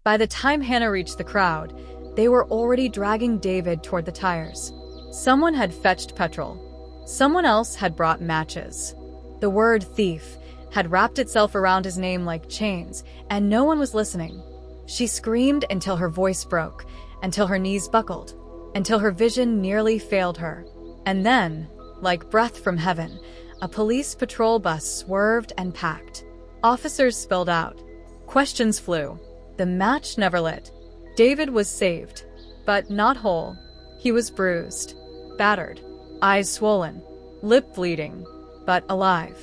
By the time Hannah reached the crowd, they were already dragging David toward the tires. Someone had fetched petrol. Someone else had brought matches. The word thief had wrapped itself around his name like chains, and no one was listening. She screamed until her voice broke, until her knees buckled, until her vision nearly failed her. And then, like breath from heaven, a police patrol bus swerved and packed. Officers spilled out. Questions flew. The match never lit. David was saved, but not whole. He was bruised, battered, eyes swollen, lip bleeding, but alive.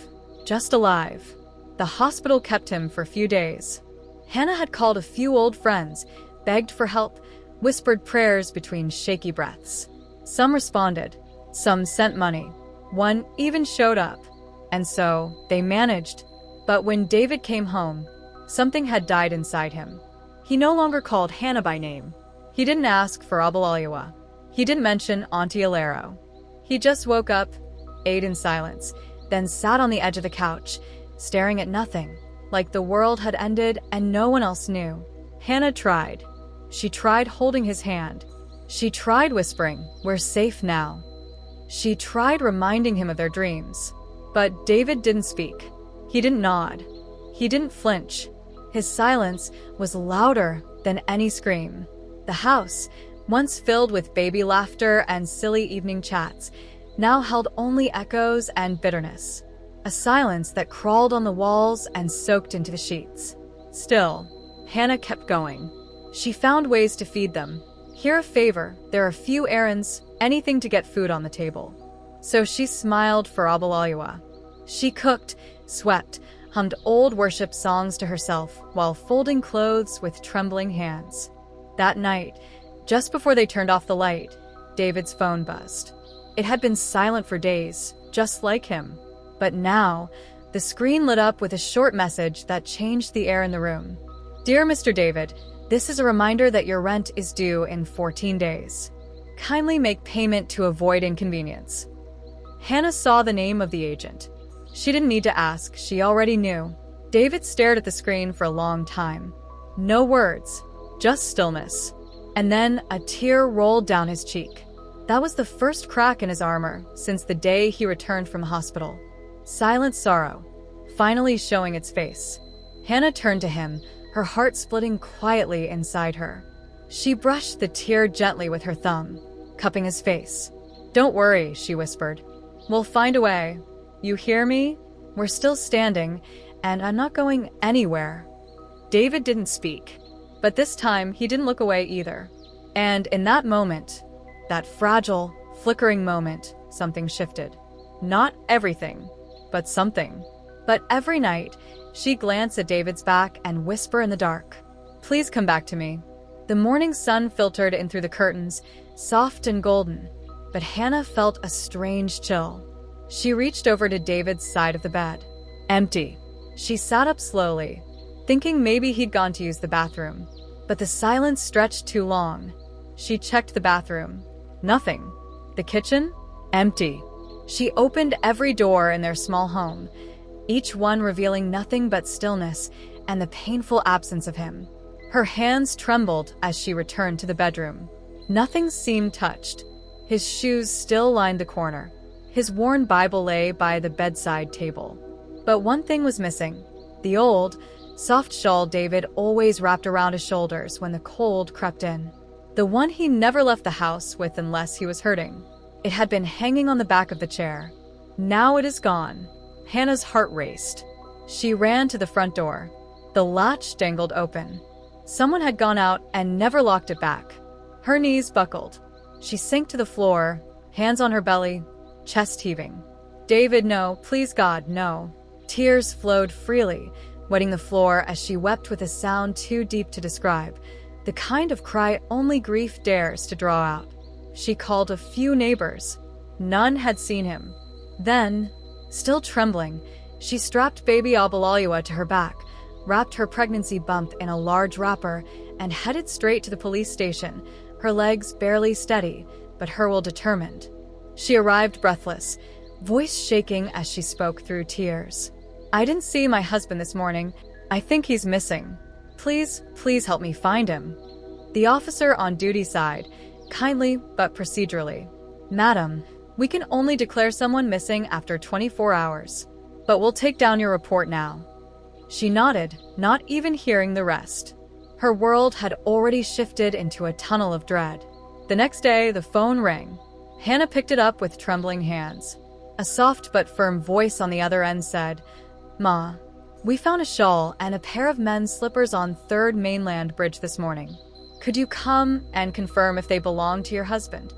Just alive. The hospital kept him for a few days. Hannah had called a few old friends, begged for help, whispered prayers between shaky breaths. Some responded. Some sent money. One even showed up. And so, they managed. But when David came home, something had died inside him. He no longer called Hannah by name. He didn't ask for Obaloluwa. He didn't mention Auntie Alero. He just woke up, ate in silence, then sat on the edge of the couch, staring at nothing, like the world had ended and no one else knew. Hannah tried. She tried holding his hand. She tried whispering, "We're safe now." She tried reminding him of their dreams. But David didn't speak. He didn't nod. He didn't flinch. His silence was louder than any scream. The house, once filled with baby laughter and silly evening chats, now held only echoes and bitterness. A silence that crawled on the walls and soaked into the sheets. Still, Hannah kept going. She found ways to feed them. Here a favor, there are a few errands, anything to get food on the table. So she smiled for Obaloluwa. She cooked, swept, hummed old worship songs to herself while folding clothes with trembling hands. That night, just before they turned off the light, David's phone buzzed. It had been silent for days, just like him. But now, the screen lit up with a short message that changed the air in the room. "Dear Mr. David, this is a reminder that your rent is due in 14 days. Kindly make payment to avoid inconvenience." Hannah saw the name of the agent. She didn't need to ask, she already knew. David stared at the screen for a long time. No words, just stillness. And then a tear rolled down his cheek. That was the first crack in his armor since the day he returned from hospital. Silent sorrow, finally showing its face. Hannah turned to him, her heart splitting quietly inside her. She brushed the tear gently with her thumb, cupping his face. "Don't worry," she whispered. "We'll find a way. You hear me? We're still standing, and I'm not going anywhere." David didn't speak, but this time he didn't look away either. And in that moment, that fragile, flickering moment, something shifted. Not everything, but something. But every night, she glanced at David's back and whisper in the dark, "Please come back to me." The morning sun filtered in through the curtains, soft and golden, but Hannah felt a strange chill. She reached over to David's side of the bed. Empty. She sat up slowly, thinking maybe he'd gone to use the bathroom. But the silence stretched too long. She checked the bathroom. Nothing. The kitchen? Empty. She opened every door in their small home, each one revealing nothing but stillness and the painful absence of him. Her hands trembled as she returned to the bedroom. Nothing seemed touched. His shoes still lined the corner. His worn Bible lay by the bedside table. But one thing was missing. The old, soft shawl David always wrapped around his shoulders when the cold crept in. The one he never left the house with unless he was hurting. It had been hanging on the back of the chair. Now it is gone. Hannah's heart raced. She ran to the front door. The latch dangled open. Someone had gone out and never locked it back. Her knees buckled. She sank to the floor, hands on her belly, chest heaving. "David, no, please God, no." Tears flowed freely, wetting the floor as she wept with a sound too deep to describe, the kind of cry only grief dares to draw out. She called a few neighbors. None had seen him. Then, still trembling, she strapped baby Obaloluwa to her back, wrapped her pregnancy bump in a large wrapper, and headed straight to the police station, her legs barely steady, but her will determined. She arrived breathless, voice shaking as she spoke through tears. "I didn't see my husband this morning. I think he's missing. please help me find him." The officer on duty sighed, kindly but procedurally. "Madam, we can only declare someone missing after 24 hours. But we'll take down your report now." She nodded, not even hearing the rest. Her world had already shifted into a tunnel of dread. The next day, the phone rang. Hannah picked it up with trembling hands. A soft but firm voice on the other end said, "Ma, we found a shawl and a pair of men's slippers on 3rd Mainland Bridge this morning. Could you come and confirm if they belong to your husband?"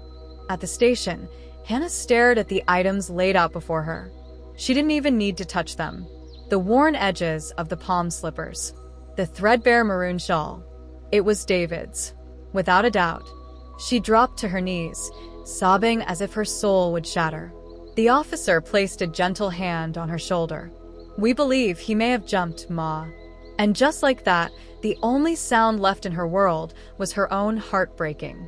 At the station, Hannah stared at the items laid out before her. She didn't even need to touch them. The worn edges of the palm slippers. The threadbare maroon shawl. It was David's. Without a doubt. She dropped to her knees, sobbing as if her soul would shatter. The officer placed a gentle hand on her shoulder. "We believe he may have jumped, Ma." And just like that, the only sound left in her world was her own heartbreaking.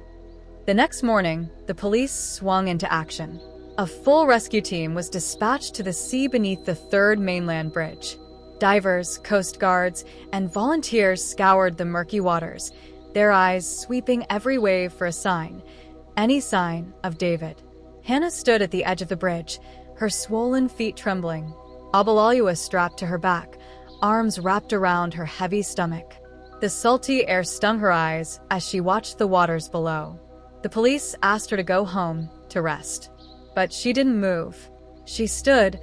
The next morning, the police swung into action. A full rescue team was dispatched to the sea beneath the 3rd Mainland Bridge. Divers, coast guards, and volunteers scoured the murky waters, their eyes sweeping every wave for a sign, any sign of David. Hannah stood at the edge of the bridge, her swollen feet trembling. Obaloluwa strapped to her back, arms wrapped around her heavy stomach. The salty air stung her eyes as she watched the waters below. The police asked her to go home, to rest. But she didn't move. She stood,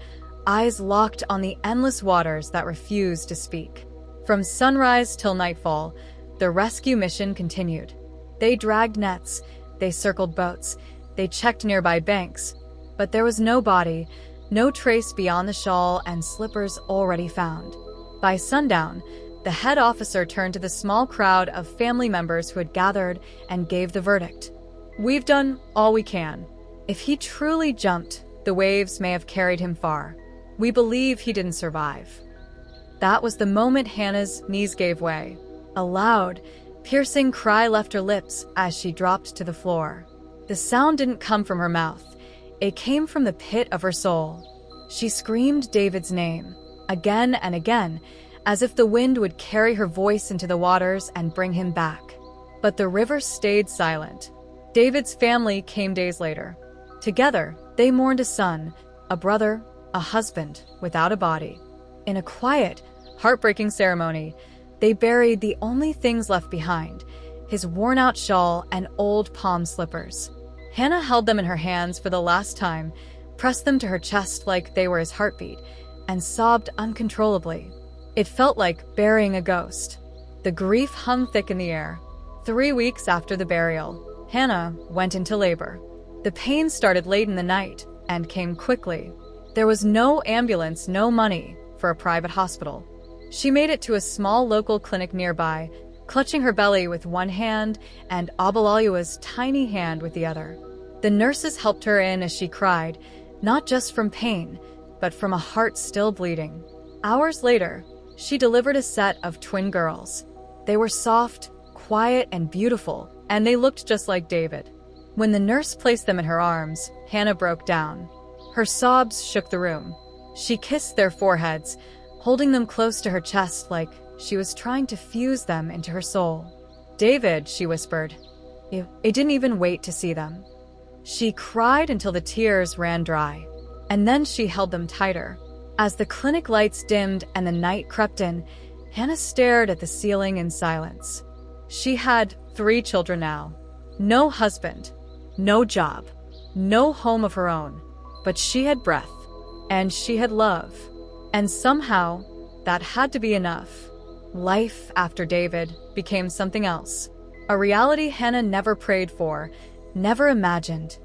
eyes locked on the endless waters that refused to speak. From sunrise till nightfall, the rescue mission continued. They dragged nets, they circled boats, they checked nearby banks, but there was no body, no trace beyond the shawl and slippers already found. By sundown, the head officer turned to the small crowd of family members who had gathered and gave the verdict. "We've done all we can. If he truly jumped, the waves may have carried him far. We believe he didn't survive." That was the moment Hannah's knees gave way. A loud, piercing cry left her lips as she dropped to the floor. The sound didn't come from her mouth. It came from the pit of her soul. She screamed David's name, again and again, as if the wind would carry her voice into the waters and bring him back. But the river stayed silent. David's family came days later. Together, they mourned a son, a brother, a husband, without a body. In a quiet, heartbreaking ceremony, they buried the only things left behind, his worn-out shawl and old palm slippers. Hannah held them in her hands for the last time, pressed them to her chest like they were his heartbeat, and sobbed uncontrollably. It felt like burying a ghost. The grief hung thick in the air. 3 weeks after the burial, Hannah went into labor. The pain started late in the night and came quickly. There was no ambulance, no money for a private hospital. She made it to a small local clinic nearby, clutching her belly with one hand and Obaloluwa's tiny hand with the other. The nurses helped her in as she cried, not just from pain, but from a heart still bleeding. Hours later, she delivered a set of twin girls. They were soft, quiet, and beautiful, and they looked just like David. When the nurse placed them in her arms, Hannah broke down. Her sobs shook the room. She kissed their foreheads, holding them close to her chest like she was trying to fuse them into her soul. "David," she whispered. It didn't even wait to see them. She cried until the tears ran dry, and then she held them tighter. As the clinic lights dimmed and the night crept in, Hannah stared at the ceiling in silence. She had 3 children now. No husband, no job, no home of her own. But she had breath, and she had love. And somehow, that had to be enough. Life after David became something else. A reality Hannah never prayed for, never imagined,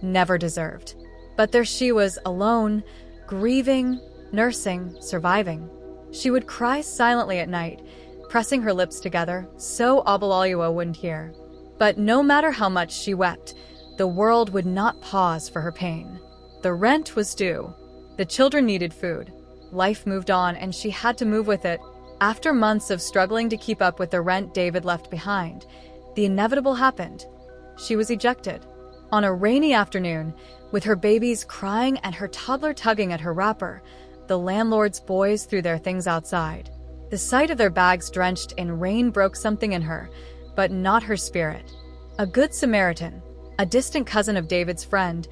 never deserved. But there she was, alone, grieving, nursing, surviving. She would cry silently at night, pressing her lips together so Obaloluwa wouldn't hear. But no matter how much she wept, the world would not pause for her pain. The rent was due. The children needed food. Life moved on, and she had to move with it. After months of struggling to keep up with the rent David left behind, the inevitable happened. She was ejected. On a rainy afternoon, with her babies crying and her toddler tugging at her wrapper, the landlord's boys threw their things outside. The sight of their bags drenched in rain broke something in her, but not her spirit. A good Samaritan, a distant cousin of David's friend,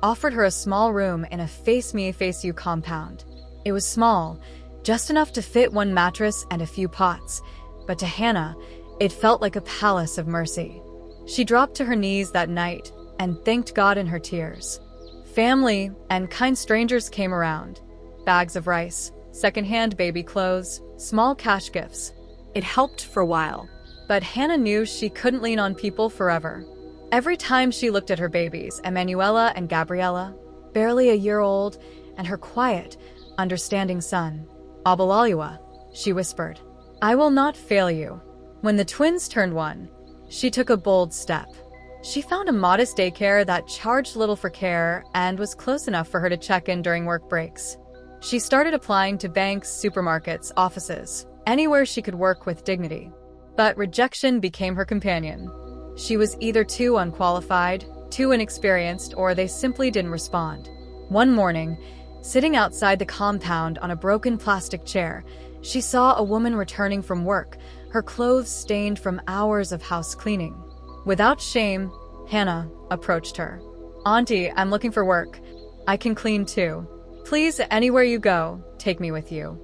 offered her a small room in a face-me, face-you compound. It was small, just enough to fit one mattress and a few pots, but to Hannah, it felt like a palace of mercy. She dropped to her knees that night and thanked God in her tears. Family and kind strangers came around. Bags of rice, secondhand baby clothes, small cash gifts. It helped for a while, but Hannah knew she couldn't lean on people forever. Every time she looked at her babies, Emanuela and Gabriella, barely a year old, and her quiet, understanding son, Obaloluwa, she whispered, "I will not fail you." When the twins turned 1, she took a bold step. She found a modest daycare that charged little for care and was close enough for her to check in during work breaks. She started applying to banks, supermarkets, offices, anywhere she could work with dignity. But rejection became her companion. She was either too unqualified, too inexperienced, or they simply didn't respond. One morning, sitting outside the compound on a broken plastic chair, she saw a woman returning from work, her clothes stained from hours of house cleaning. Without shame, Hannah approached her. "Auntie, I'm looking for work. I can clean too. Please, anywhere you go, take me with you."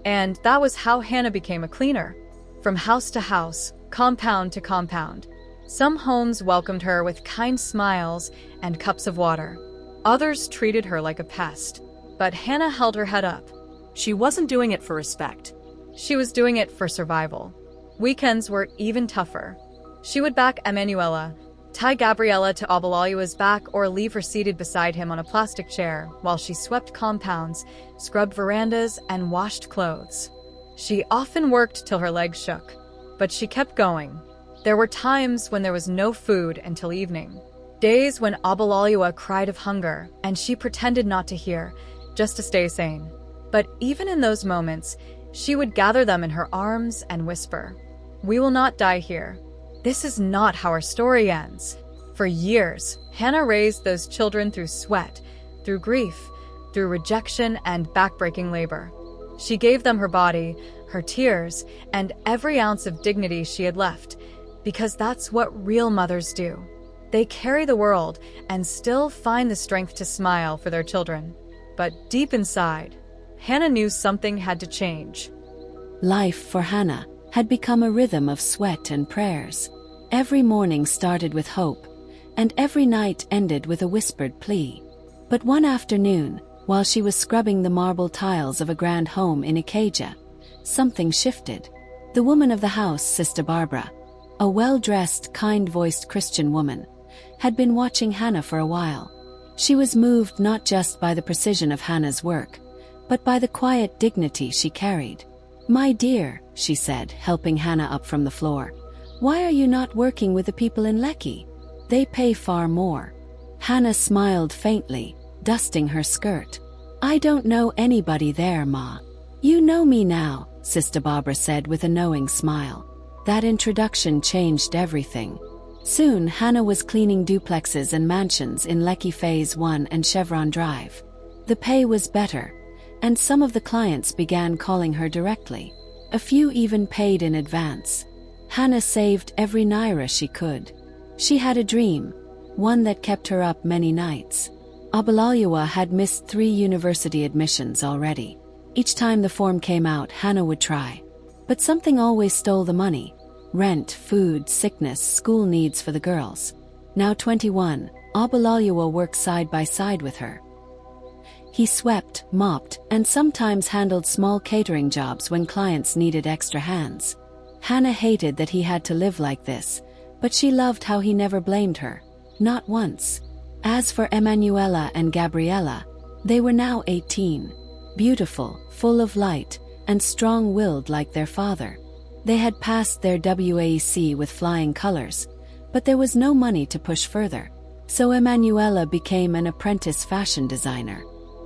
And that was how Hannah became a cleaner. From house to house, compound to compound. Some homes welcomed her with kind smiles and cups of water. Others treated her like a pest. But Hannah held her head up. She wasn't doing it for respect. She was doing it for survival. Weekends were even tougher. She would back Emanuela, tie Gabriella to Obaloluwa's back, or leave her seated beside him on a plastic chair while she swept compounds, scrubbed verandas, and washed clothes. She often worked till her legs shook, but she kept going. There were times when there was no food until evening. Days when Obaloluwa cried of hunger, and she pretended not to hear, just to stay sane. But even in those moments, she would gather them in her arms and whisper, "We will not die here. This is not how our story ends." For years, Hannah raised those children through sweat, through grief, through rejection and backbreaking labor. She gave them her body, her tears, and every ounce of dignity she had left, because that's what real mothers do. They carry the world and still find the strength to smile for their children. But deep inside, Hannah knew something had to change. Life for Hannah had become a rhythm of sweat and prayers. Every morning started with hope, and every night ended with a whispered plea. But one afternoon, while she was scrubbing the marble tiles of a grand home in Ikeja, something shifted. The woman of the house, Sister Barbara, a well-dressed, kind-voiced Christian woman, had been watching Hannah for a while. She was moved not just by the precision of Hannah's work, but by the quiet dignity she carried. "My dear," she said, helping Hannah up from the floor, "why are you not working with the people in Lekki? They pay far more." Hannah smiled faintly, dusting her skirt. "I don't know anybody there, Ma." "You know me now," Sister Barbara said with a knowing smile. That introduction changed everything. Soon, Hannah was cleaning duplexes and mansions in Lekki Phase 1 and Chevron Drive. The pay was better, and some of the clients began calling her directly. A few even paid in advance. Hannah saved every naira she could. She had a dream, one that kept her up many nights. Obaloluwa had missed 3 university admissions already. Each time the form came out, Hannah would try. But something always stole the money. Rent, food, sickness, school needs for the girls. Now 21, Obaloluwa worked side by side with her. He swept, mopped, and sometimes handled small catering jobs when clients needed extra hands. Hannah hated that he had to live like this, but she loved how he never blamed her. Not once. As for Emanuela and Gabriella, they were now 18. Beautiful, full of light, and strong-willed like their father. They had passed their WAEC with flying colors, but there was no money to push further. So Emanuela became an apprentice fashion designer.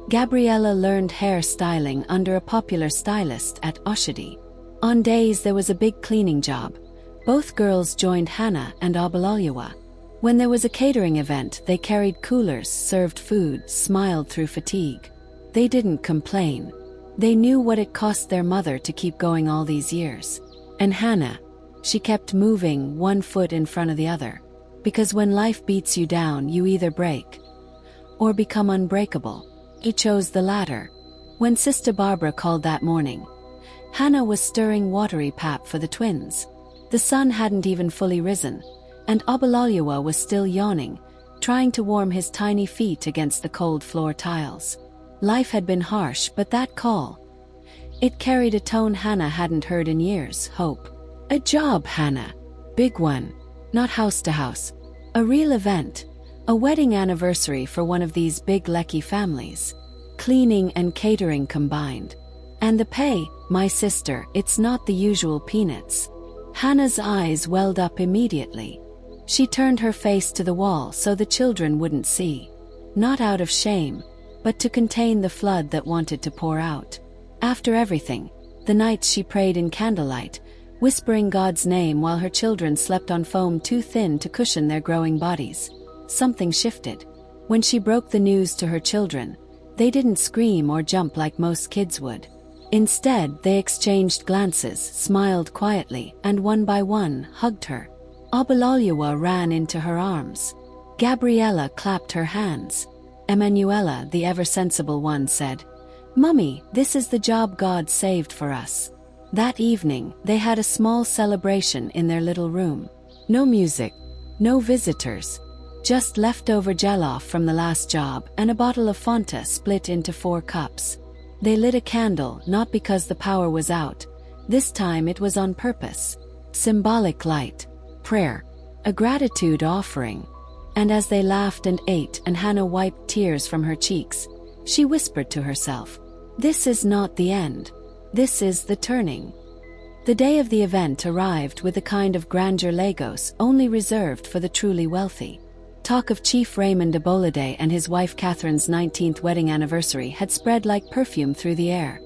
Gabriella learned hair styling under a popular stylist at Oshodi. On days there was a big cleaning job, both girls joined Hannah and Obaloluwa. When there was a catering event, they carried coolers, served food, smiled through fatigue. They didn't complain. They knew what it cost their mother to keep going all these years. And Hannah, she kept moving one foot in front of the other. Because when life beats you down, you either break or become unbreakable. He chose the latter. When Sister Barbara called that morning, Hannah was stirring watery pap for the twins. The sun hadn't even fully risen, and Obaloluwa was still yawning, trying to warm his tiny feet against the cold floor tiles. Life had been harsh, but that call, it carried a tone Hannah hadn't heard in years. Hope. A job, Hannah. Big one. Not house to house. A real event. A wedding anniversary for one of these big Lekki families. Cleaning and catering combined. And the pay, my sister, it's not the usual peanuts. Hannah's eyes welled up immediately. She turned her face to the wall so the children wouldn't see. Not out of shame, but to contain the flood that wanted to pour out. After everything, the nights she prayed in candlelight, whispering God's name while her children slept on foam too thin to cushion their growing bodies, something shifted. When she broke the news to her children, they didn't scream or jump like most kids would. Instead, they exchanged glances, smiled quietly, and one by one, hugged her. Obaloluwa ran into her arms. Gabriella clapped her hands. Emanuela, the ever-sensible one, said, "Mummy, this is the job God saved for us." That evening, they had a small celebration in their little room. No music, no visitors, just leftover jollof from the last job and a bottle of Fanta split into 4 cups. They lit a candle, not because the power was out. This time it was on purpose. Symbolic light. Prayer. A gratitude offering. And as they laughed and ate and Hannah wiped tears from her cheeks, she whispered to herself, "This is not the end. This is the turning." The day of the event arrived with a kind of grandeur Lagos only reserved for the truly wealthy. Talk of Chief Raymond Abolade and his wife Catherine's 19th wedding anniversary had spread like perfume through the air.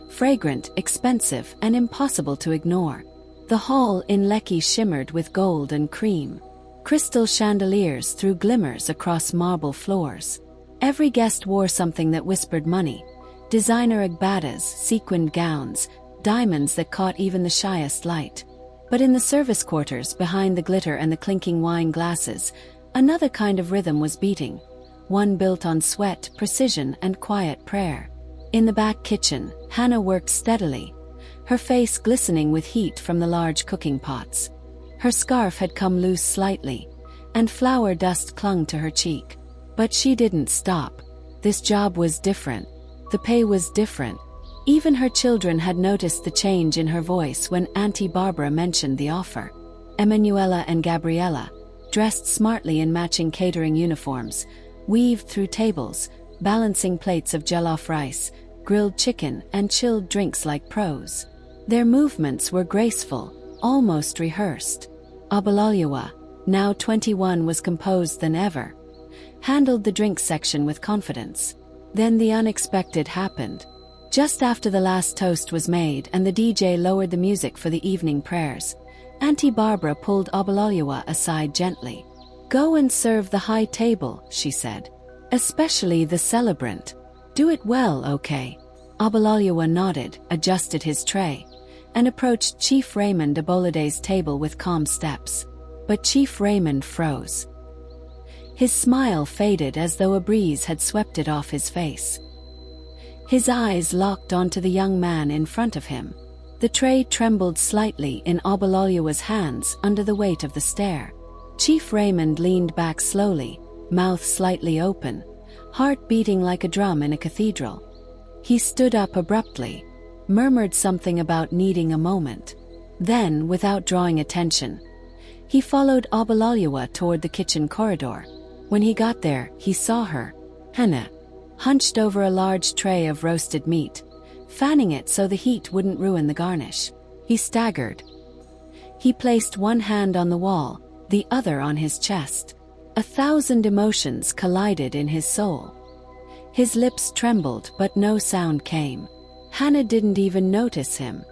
Fragrant, expensive, and impossible to ignore. The hall in Lekki shimmered with gold and cream. Crystal chandeliers threw glimmers across marble floors. Every guest wore something that whispered money. Designer agbadas, sequined gowns, diamonds that caught even the shyest light. But in the service quarters, behind the glitter and the clinking wine glasses, another kind of rhythm was beating, one built on sweat, precision, and quiet prayer. In the back kitchen, Hannah worked steadily, her face glistening with heat from the large cooking pots. Her scarf had come loose slightly, and flour dust clung to her cheek. But she didn't stop. This job was different. The pay was different. Even her children had noticed the change in her voice when Auntie Barbara mentioned the offer. Emanuela and Gabriella, dressed smartly in matching catering uniforms, weaved through tables, balancing plates of jollof rice, grilled chicken, and chilled drinks like pros. Their movements were graceful, almost rehearsed. Obaloluwa, now 21, was composed than ever, handled the drink section with confidence. Then the unexpected happened. Just after the last toast was made and the DJ lowered the music for the evening prayers, Auntie Barbara pulled Obaloluwa aside gently. "Go and serve the high table," she said. "Especially the celebrant. Do it well, okay?" Obaloluwa nodded, adjusted his tray, and approached Chief Raymond Abolade's table with calm steps. But Chief Raymond froze. His smile faded as though a breeze had swept it off his face. His eyes locked onto the young man in front of him. The tray trembled slightly in Obaloluwa's hands under the weight of the stare. Chief Raymond leaned back slowly, mouth slightly open, heart beating like a drum in a cathedral. He stood up abruptly, murmured something about needing a moment. Then, without drawing attention, he followed Obaloluwa toward the kitchen corridor. When he got there, he saw her, Hannah, hunched over a large tray of roasted meat, fanning it so the heat wouldn't ruin the garnish. He staggered. He placed one hand on the wall, the other on his chest. 1,000 emotions collided in his soul. His lips trembled, but no sound came. Hannah didn't even notice him.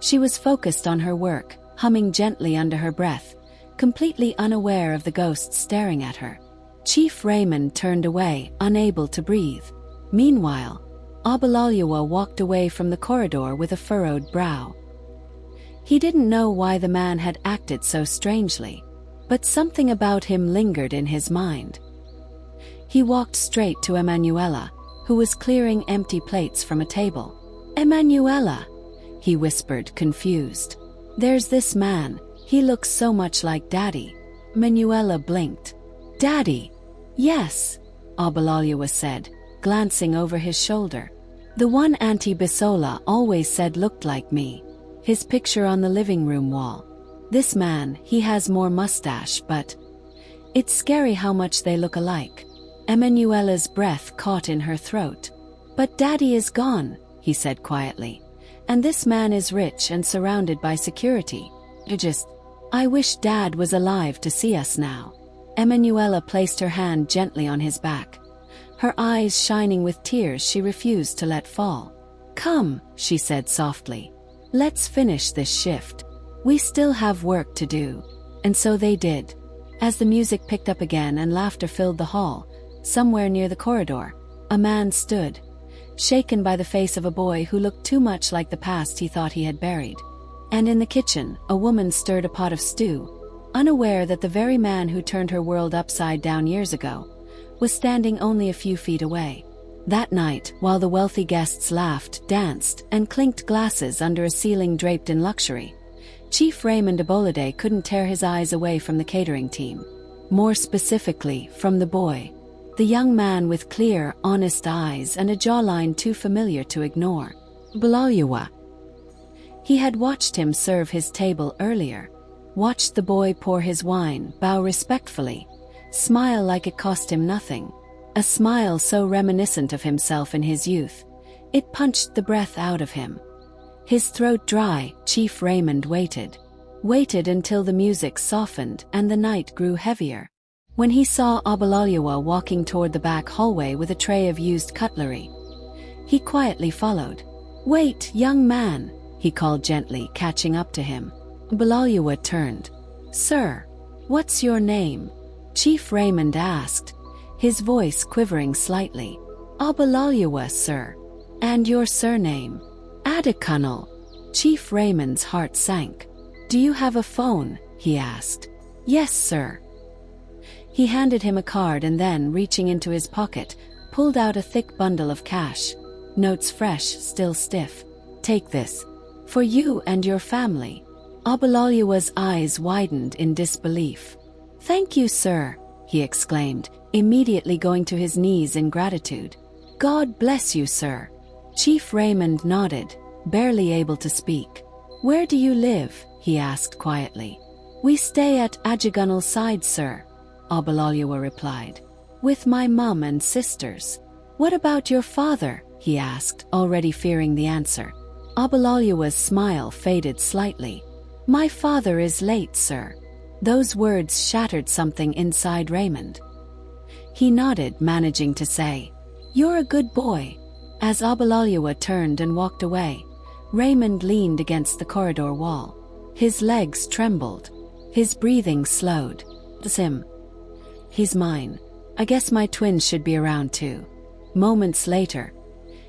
She was focused on her work, humming gently under her breath, completely unaware of the ghost staring at her. Chief Raymond turned away, unable to breathe. Meanwhile, Obaloluwa walked away from the corridor with a furrowed brow. He didn't know why the man had acted so strangely, but something about him lingered in his mind. He walked straight to Emanuela, who was clearing empty plates from a table. "Emanuela," he whispered, confused. "There's this man, he looks so much like Daddy." Emanuela blinked. "Daddy?" "Yes," Obaloluwa said, glancing over his shoulder. "The one Auntie Bisola always said looked like me." His picture on the living room wall. "This man, he has more mustache, but it's scary how much they look alike." Emanuela's breath caught in her throat. "But Daddy is gone," he said quietly. "And this man is rich and surrounded by security. I wish Dad was alive to see us now." Emanuela placed her hand gently on his back. Her eyes shining with tears she refused to let fall. "Come," she said softly. "Let's finish this shift. We still have work to do." And so they did. As the music picked up again and laughter filled the hall, somewhere near the corridor, a man stood, shaken by the face of a boy who looked too much like the past he thought he had buried. And in the kitchen, a woman stirred a pot of stew, unaware that the very man who turned her world upside down years ago was standing only a few feet away. That night, while the wealthy guests laughed, danced, and clinked glasses under a ceiling draped in luxury, Chief Raymond Abolade couldn't tear his eyes away from the catering team. More specifically, from the boy. The young man with clear, honest eyes and a jawline too familiar to ignore. Obaloluwa. He had watched him serve his table earlier, watched the boy pour his wine, bow respectfully, smile like it cost him nothing. A smile so reminiscent of himself in his youth, it punched the breath out of him. His throat dry, Chief Raymond waited. Waited until the music softened and the night grew heavier. When he saw Obaloluwa walking toward the back hallway with a tray of used cutlery, he quietly followed. "Wait, young man," he called gently, catching up to him. Obaloluwa turned. "Sir, what's your name?" Chief Raymond asked, his voice quivering slightly. "Obaloluwa, sir." "And your surname?" "Adekunle." Chief Raymond's heart sank. "Do you have a phone?" he asked. "Yes, sir." He handed him a card and then, reaching into his pocket, pulled out a thick bundle of cash. Notes fresh, still stiff. "Take this. For you and your family." Obaloluwa's eyes widened in disbelief. "Thank you, sir," he exclaimed, immediately going to his knees in gratitude. "God bless you, sir." Chief Raymond nodded, barely able to speak. "Where do you live?" he asked quietly. "We stay at Adekunle's side, sir," Obaloluwa replied. "With my mum and sisters." "What about your father?" he asked, already fearing the answer. Obaloluwa's smile faded slightly. "My father is late, sir." Those words shattered something inside Raymond. He nodded, managing to say, "You're a good boy." As Obaloluwa turned and walked away, Raymond leaned against the corridor wall. His legs trembled. His breathing slowed. "It's him. He's mine. I guess my twins should be around too." Moments later,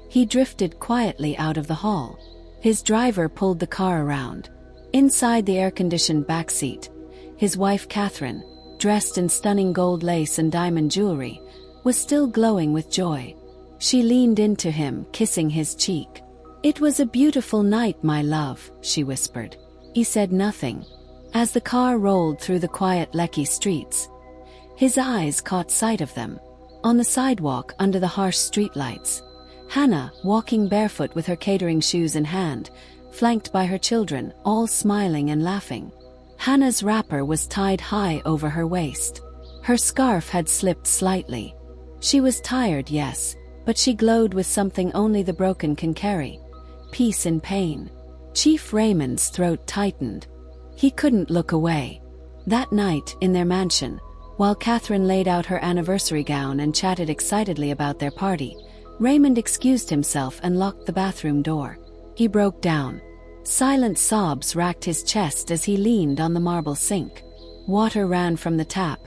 he drifted quietly out of the hall. His driver pulled the car around. Inside the air-conditioned backseat, his wife Catherine, dressed in stunning gold lace and diamond jewelry, was still glowing with joy. She leaned into him, kissing his cheek. "It was a beautiful night, my love," she whispered. He said nothing. As the car rolled through the quiet Lekki streets, his eyes caught sight of them. On the sidewalk under the harsh streetlights, Hannah, walking barefoot with her catering shoes in hand, flanked by her children, all smiling and laughing. Hannah's wrapper was tied high over her waist. Her scarf had slipped slightly. She was tired, yes, but she glowed with something only the broken can carry: peace in pain. Chief Raymond's throat tightened. He couldn't look away. That night, in their mansion, while Catherine laid out her anniversary gown and chatted excitedly about their party, Raymond excused himself and locked the bathroom door. He broke down. Silent sobs racked his chest as he leaned on the marble sink. Water ran from the tap,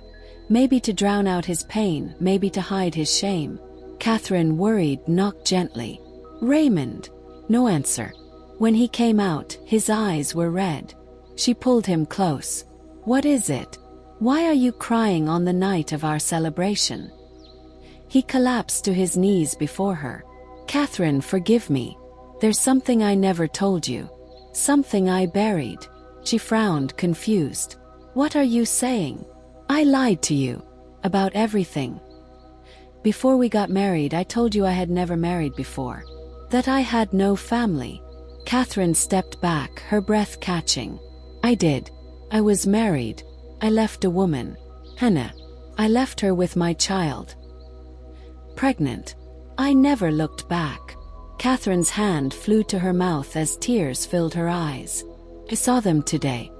maybe to drown out his pain, maybe to hide his shame. Catherine, worried, knocked gently. Raymond. No answer. When he came out, his eyes were red. She pulled him close. What is it? Why are you crying on the night of our celebration? He collapsed to his knees before her. Catherine, forgive me. There's something I never told you. Something I buried. She frowned, confused. What are you saying? I lied to you. About everything. Before we got married, I told you I had never married before. That I had no family. Catherine stepped back, her breath catching. I did. I was married. I left a woman. Hannah. I left her with my child. Pregnant. I never looked back. Catherine's hand flew to her mouth as tears filled her eyes. I saw them today.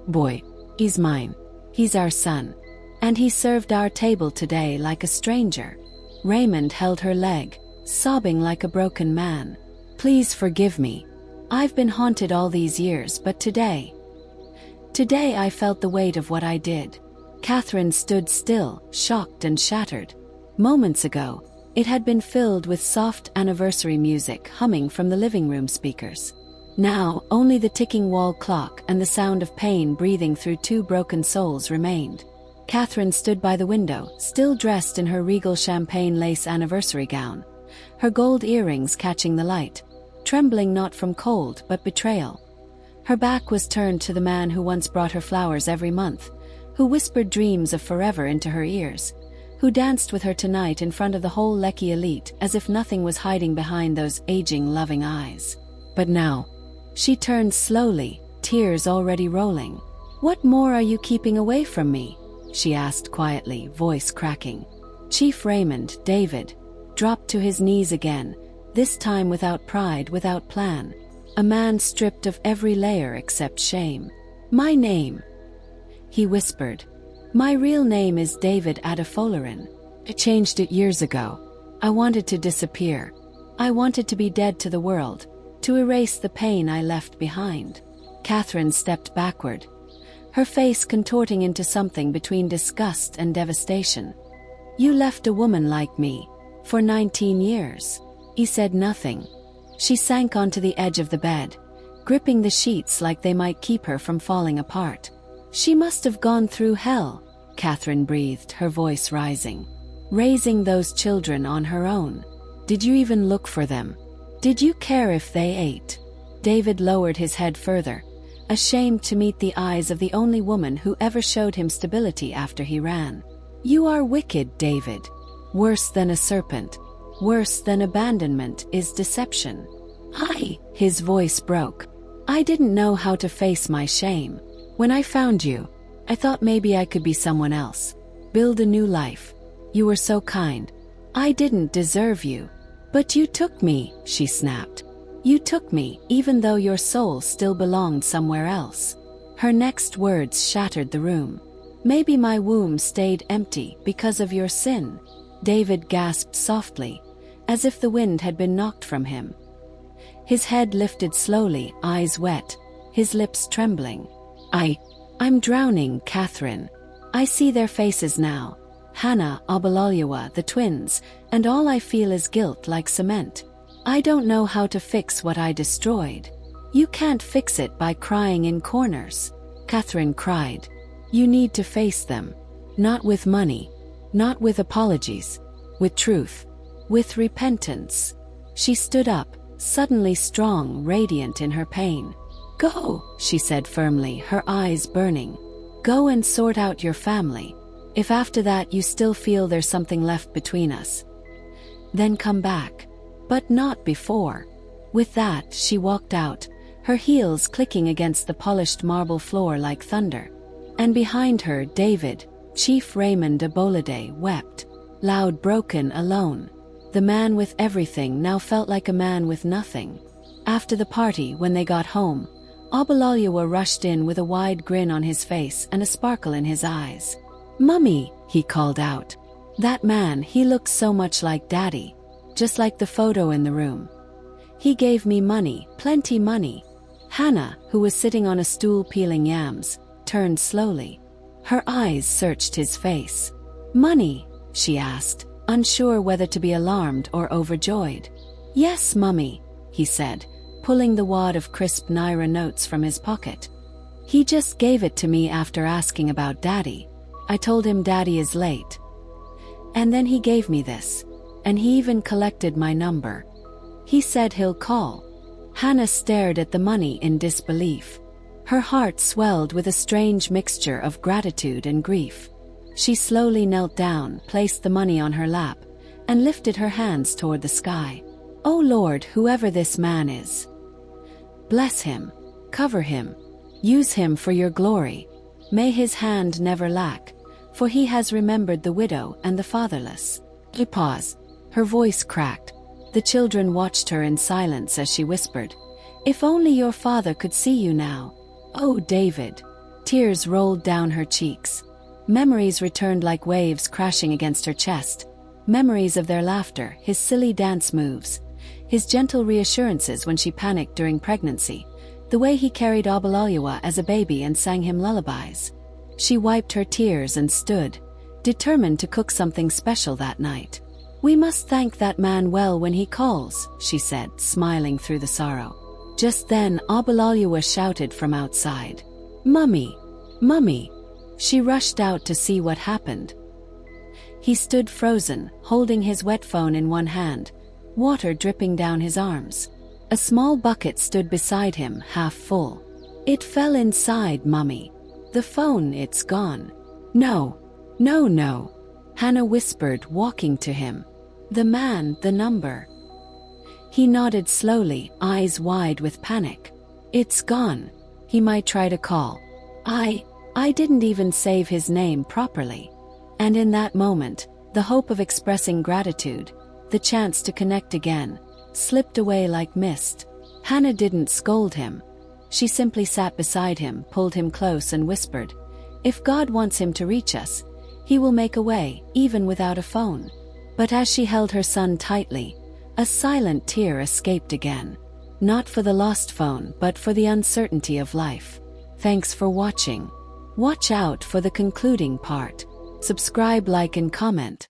Boy. He's mine. He's our son. And he served our table today like a stranger. Raymond held her leg, sobbing like a broken man. Please forgive me. I've been haunted all these years, but today I felt the weight of what I did. Catherine stood still, shocked and shattered. Moments ago, it had been filled with soft anniversary music humming from the living room speakers. Now, only the ticking wall clock and the sound of pain breathing through two broken souls remained. Catherine stood by the window, still dressed in her regal champagne lace anniversary gown, her gold earrings catching the light, trembling not from cold but betrayal. Her back was turned to the man who once brought her flowers every month, who whispered dreams of forever into her ears, who danced with her tonight in front of the whole Lekki elite as if nothing was hiding behind those aging, loving eyes. But now, she turned slowly, tears already rolling. What more are you keeping away from me? She asked quietly, voice cracking. Chief Raymond, David, dropped to his knees again, this time without pride, without plan. A man stripped of every layer except shame. My name, he whispered. My real name is David Adefolarin. I changed it years ago. I wanted to disappear. I wanted to be dead to the world, to erase the pain I left behind. Catherine stepped backward, her face contorting into something between disgust and devastation. You left a woman like me, for 19 years. He said nothing. She sank onto the edge of the bed, gripping the sheets like they might keep her from falling apart. She must have gone through hell, Catherine breathed, her voice rising. Raising those children on her own. Did you even look for them? Did you care if they ate? David lowered his head further, ashamed to meet the eyes of the only woman who ever showed him stability after he ran. You are wicked, David. Worse than a serpent, worse than abandonment is deception. His voice broke. I didn't know how to face my shame. When I found you, I thought maybe I could be someone else. Build a new life. You were so kind. I didn't deserve you. But you took me, she snapped. You took me, even though your soul still belonged somewhere else. Her next words shattered the room. Maybe my womb stayed empty because of your sin. David gasped softly, as if the wind had been knocked from him. His head lifted slowly, eyes wet, his lips trembling. I'm drowning, Catherine. I see their faces now. Hannah, Obaloluwa, the twins, and all I feel is guilt like cement. I don't know how to fix what I destroyed. You can't fix it by crying in corners. Catherine cried. You need to face them. Not with money. Not with apologies. With truth. With repentance. She stood up, suddenly strong, radiant in her pain. Go, she said firmly, her eyes burning. Go and sort out your family. If after that you still feel there's something left between us, then come back. But not before. With that, she walked out, her heels clicking against the polished marble floor like thunder. And behind her, David, Chief Raymond Obaloluwa, wept. Loud, broken, alone. The man with everything now felt like a man with nothing. After the party, when they got home, Obaloluwa rushed in with a wide grin on his face and a sparkle in his eyes. Mummy, he called out. That man, he looked so much like Daddy. Just like the photo in the room. He gave me money, plenty money. Hannah, who was sitting on a stool peeling yams, turned slowly. Her eyes searched his face. Money? She asked, unsure whether to be alarmed or overjoyed. Yes, Mummy, he said, pulling the wad of crisp Naira notes from his pocket. He just gave it to me after asking about Daddy. I told him Daddy is late. And then he gave me this. And he even collected my number. He said he'll call. Hannah stared at the money in disbelief. Her heart swelled with a strange mixture of gratitude and grief. She slowly knelt down, placed the money on her lap, and lifted her hands toward the sky. Oh Lord, whoever this man is, bless him, cover him, use him for your glory. May his hand never lack, for he has remembered the widow and the fatherless. Pause. Her voice cracked. The children watched her in silence as she whispered, If only your father could see you now. Oh, David. Tears rolled down her cheeks. Memories returned like waves crashing against her chest. Memories of their laughter, his silly dance moves, his gentle reassurances when she panicked during pregnancy, the way he carried Obaloluwa as a baby and sang him lullabies. She wiped her tears and stood, determined to cook something special that night. We must thank that man well when he calls, she said, smiling through the sorrow. Just then, Obaloluwa shouted from outside, Mummy! Mummy! She rushed out to see what happened. He stood frozen, holding his wet phone in one hand, water dripping down his arms. A small bucket stood beside him, half full. It fell inside, Mummy. The phone, it's gone. No. No, no. Hannah whispered, walking to him. The man, the number. He nodded slowly, eyes wide with panic. It's gone. He might try to call. I didn't even save his name properly. And in that moment, the hope of expressing gratitude, the chance to connect again, slipped away like mist. Hannah didn't scold him. She simply sat beside him, pulled him close and whispered, If God wants him to reach us, he will make a way, even without a phone. But as she held her son tightly, a silent tear escaped again. Not for the lost phone, but for the uncertainty of life. Thanks for watching. Watch out for the concluding part. Subscribe, like, and comment.